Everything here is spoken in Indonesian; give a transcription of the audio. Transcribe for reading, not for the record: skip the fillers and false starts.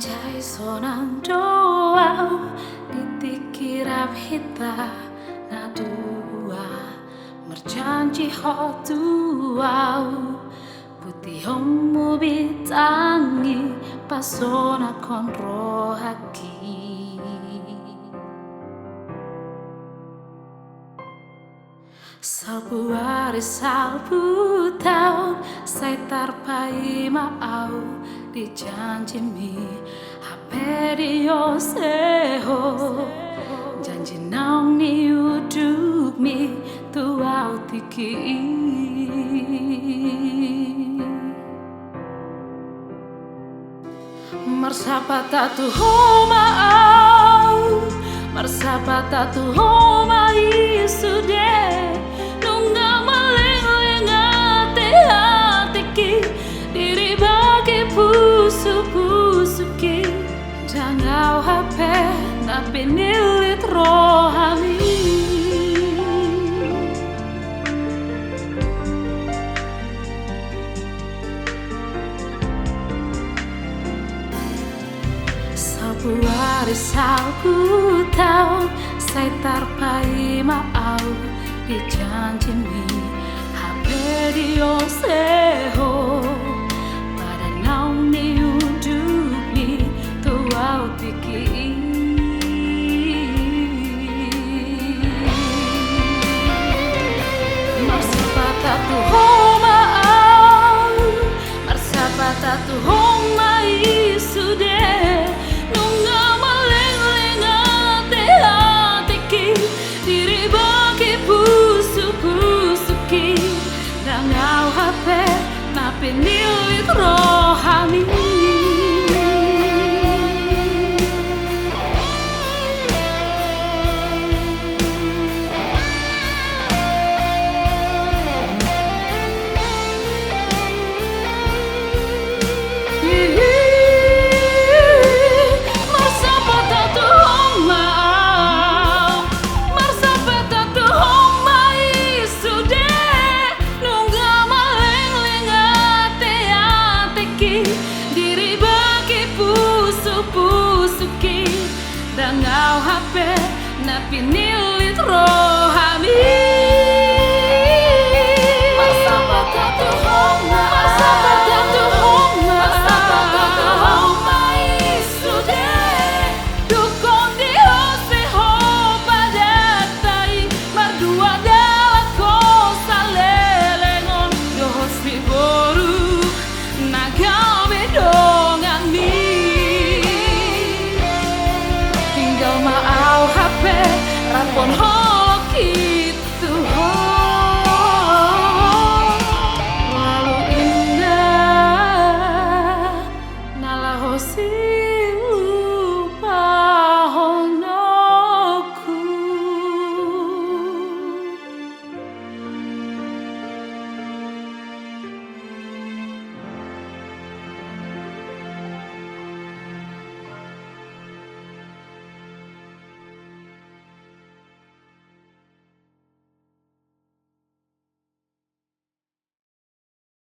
Cai sonang doa ditikirap hita na dua merjanji ho tuau putih homu bitangi pasona konro haki salpu hari salpu tahun saya tarpai mau dijanji mi haperio seho janji naung ni uduk mi tuau tiki marsapata tu homa au marsapata tu homa isude nunga maleng ate atiki diri bagi pusu-pusuki jangau HP na pinilit rohani Sabuari salku tahun saya tarpai mau dijanji mi HP dio seho pada naung ni uduk mi tuau tiki marsapata tu homa au marsapata tu homa isude Ngau HP na pinilit rohani Ngau HP na pinil